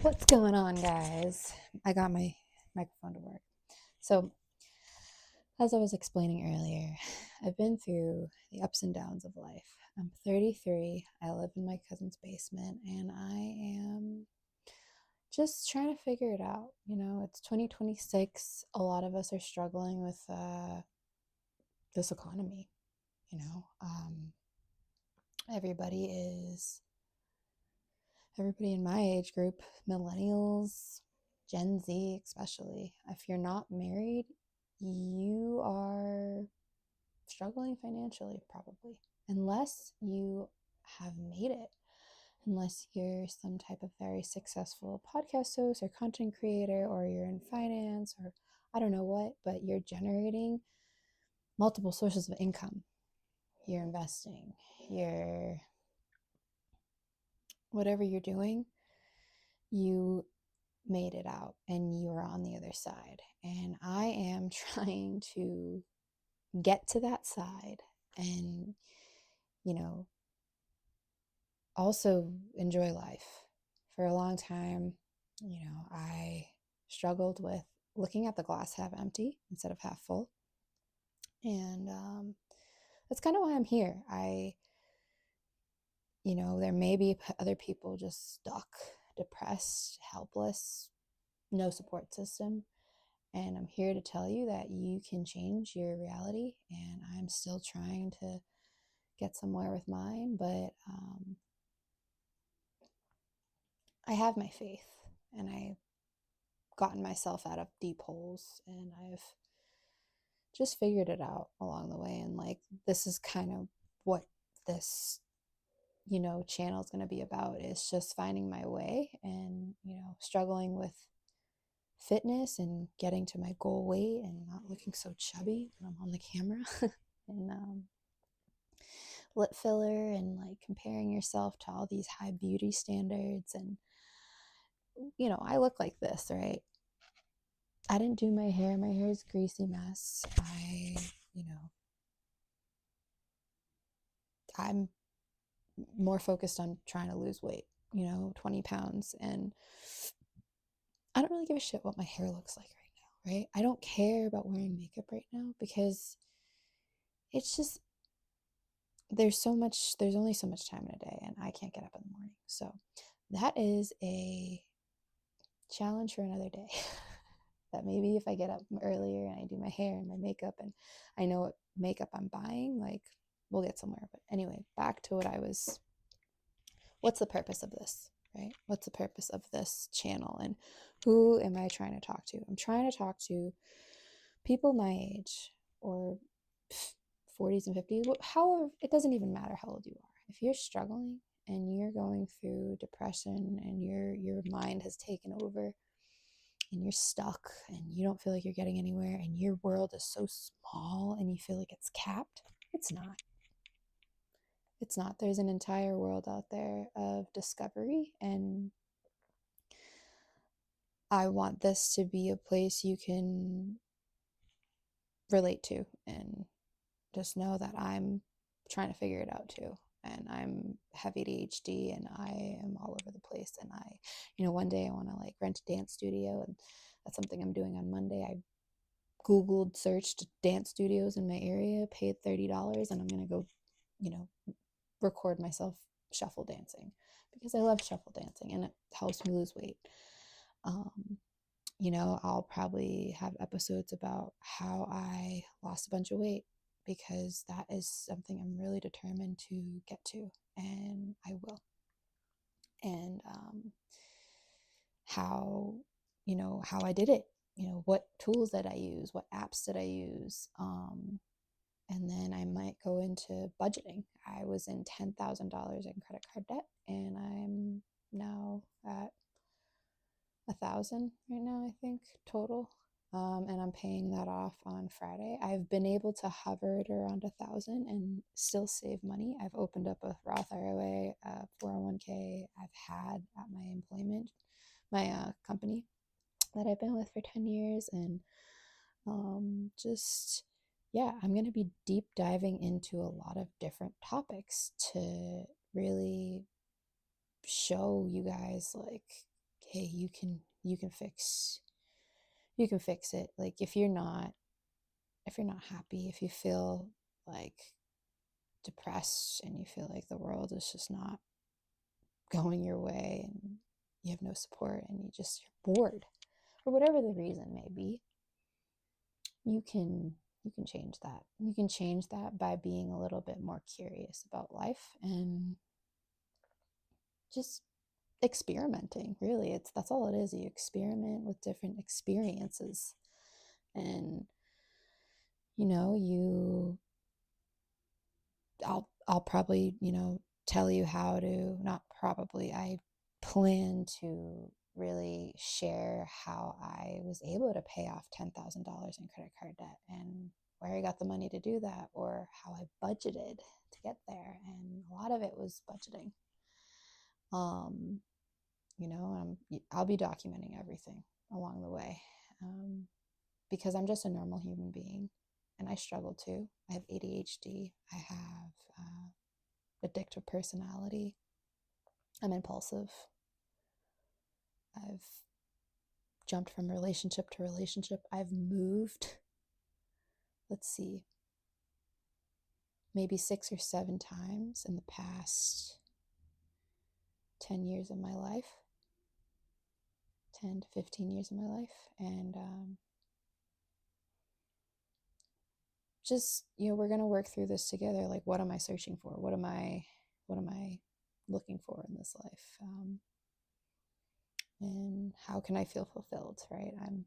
What's going on, guys? I got my microphone to work. So, as I was explaining earlier, I've been through the ups and downs of life. I'm 33. I live in my cousin's basement, and I am just trying to figure it out. It's 2026. A lot of us are struggling with this economy. You know, um, everybody is everybody in my age group, millennials, Gen Z especially, if you're not married, you are struggling financially probably, unless you have made it, unless you're some type of very successful podcast host or content creator, or you're in finance, or I don't know what, but you're generating multiple sources of income. You're investing, you're whatever you're doing, you made it out and you are on the other side. And I am trying to get to that side and, you know, also enjoy life. For a long time, I struggled with looking at the glass half empty instead of half full. And that's kind of why I'm here. There may be other people just stuck, depressed, helpless, no support system. And I'm here to tell you that you can change your reality. And I'm still trying to get somewhere with mine, but I have my faith, and I've gotten myself out of deep holes, and I've just figured it out along the way. And this is kind of what this channel is going to be about, is just finding my way and struggling with fitness and getting to my goal weight and not looking so chubby when I'm on the camera. And lip filler and comparing yourself to all these high beauty standards. And I look like this, right? I didn't do my hair. My hair is a greasy mess. I'm more focused on trying to lose weight, 20 pounds. And I don't really give a shit what my hair looks like right now, right? I don't care about wearing makeup right now, because it's just, there's only so much time in a day, and I can't get up in the morning. So that is a challenge for another day. That maybe if I get up earlier and I do my hair and my makeup, and I know what makeup I'm buying, we'll get somewhere. But anyway, back to what's the purpose of this, right? What's the purpose of this channel, and who am I trying to talk to? I'm trying to talk to people my age, or 40s and 50s. However, it doesn't even matter how old you are. If you're struggling and you're going through depression, and your mind has taken over, and you're stuck, and you don't feel like you're getting anywhere, and your world is so small and you feel like it's capped, it's not. It's not. There's an entire world out there of discovery, and I want this to be a place you can relate to, and just know that I'm trying to figure it out too. And I'm have ADHD, and I am all over the place. And one day I want to rent a dance studio, and that's something I'm doing on Monday. I Googled, searched dance studios in my area, paid $30, and I'm going to go, record myself shuffle dancing, because I love shuffle dancing and it helps me lose weight. I'll probably have episodes about how I lost a bunch of weight, because that is something I'm really determined to get to, and I will. And how I did it, what tools did I use, what apps did I use, and then I might go into budgeting. I was in $10,000 in credit card debt, and I'm now at 1,000 right now, I think, total. And I'm paying that off on Friday. I've been able to hover it around 1,000 and still save money. I've opened up a Roth IRA, a 401k. I've had at my employment, my company that I've been with for 10 years. And I'm going to be deep diving into a lot of different topics to really show you guys, hey, you can fix it. Like if you're not happy, if you feel like depressed and you feel like the world is just not going your way and you have no support and you're bored or whatever the reason may be, you can change that. You can change that by being a little bit more curious about life and just experimenting. Really, that's all it is. You experiment with different experiences, and you I'll probably, tell you how to, not probably, I plan to really share how I was able to pay off $10,000 in credit card debt and where I got the money to do that, or how I budgeted to get there. And a lot of it was budgeting. Um, I'll be documenting everything along the way, because I'm just a normal human being and I struggle too. I have ADHD. I have addictive personality. I'm impulsive. I've jumped from relationship to relationship. I've moved, let's see, maybe 6 or 7 times in the past 10 years of my life, 10 to 15 years of my life. And just, we're going to work through this together. Like, what am I searching for? What am I looking for in this life? And how can I feel fulfilled, right? I'm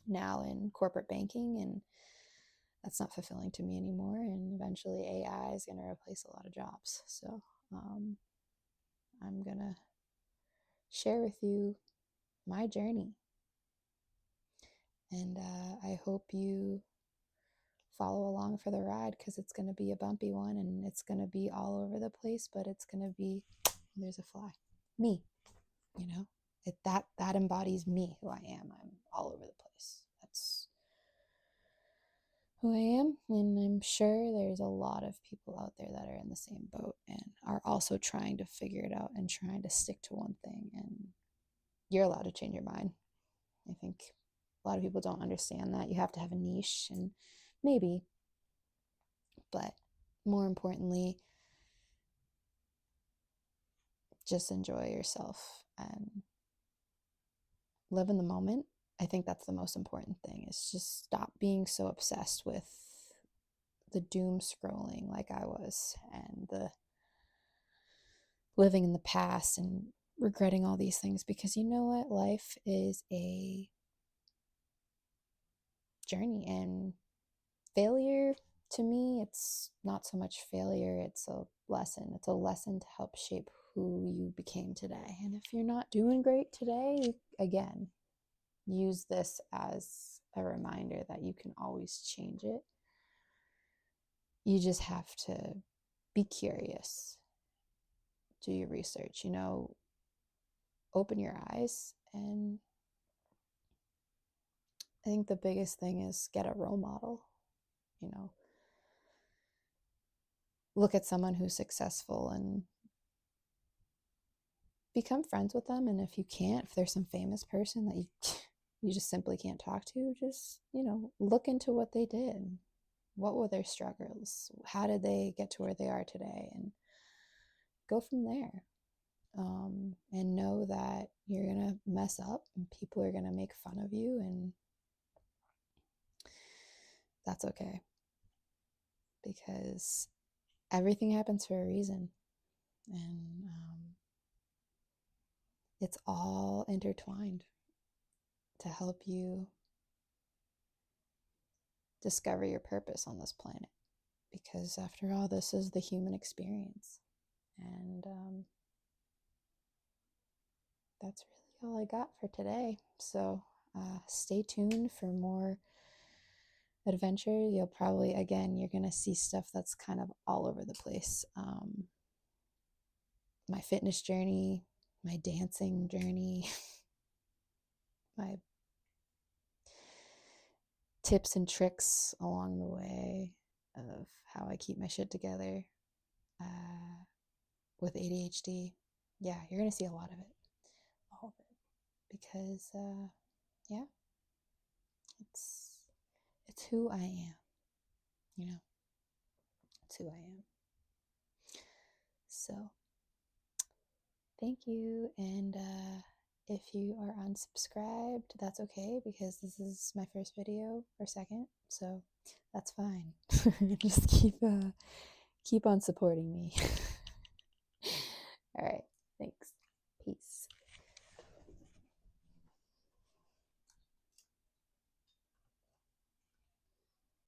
now in corporate banking and that's not fulfilling to me anymore. And eventually AI is going to replace a lot of jobs. So I'm going to share with you my journey. And I hope you follow along for the ride, because it's going to be a bumpy one and it's going to be all over the place, but it's going to be, there's a fly, me, that embodies me, who I am. I'm all over the place. That's who I am. And I'm sure there's a lot of people out there that are in the same boat and are also trying to figure it out and trying to stick to one thing. And you're allowed to change your mind. I think a lot of people don't understand that. You have to have a niche, and maybe, but more importantly, just enjoy yourself and live in the moment. I think that's the most important thing, is just stop being so obsessed with the doom scrolling like I was, and the living in the past and regretting all these things. Because you know what? Life is a journey, and failure, to me, it's not so much failure, it's a lesson. It's a lesson to help shape who you became today. And if you're not doing great today, again, use this as a reminder that you can always change it. You just have to be curious, do your research, open your eyes. And I think the biggest thing is get a role model. Look at someone who's successful and become friends with them. And if you can't, if there's some famous person that you just simply can't talk to, just, look into what they did. What were their struggles? How did they get to where they are today? And go from there. And know that you're going to mess up and people are going to make fun of you, and that's okay, because everything happens for a reason. And it's all intertwined to help you discover your purpose on this planet, because after all, this is the human experience. And that's really all I got for today. So stay tuned for more adventures. You'll probably, again, you're going to see stuff that's kind of all over the place. My fitness journey, my dancing journey, my tips and tricks along the way of how I keep my shit together with ADHD. Yeah, you're going to see a lot of it. All of it. because yeah, it's who I am, you know. It's who I am. So thank you, and if you are unsubscribed, that's okay, because this is my first video, or second, so that's fine. Just keep on supporting me. All right.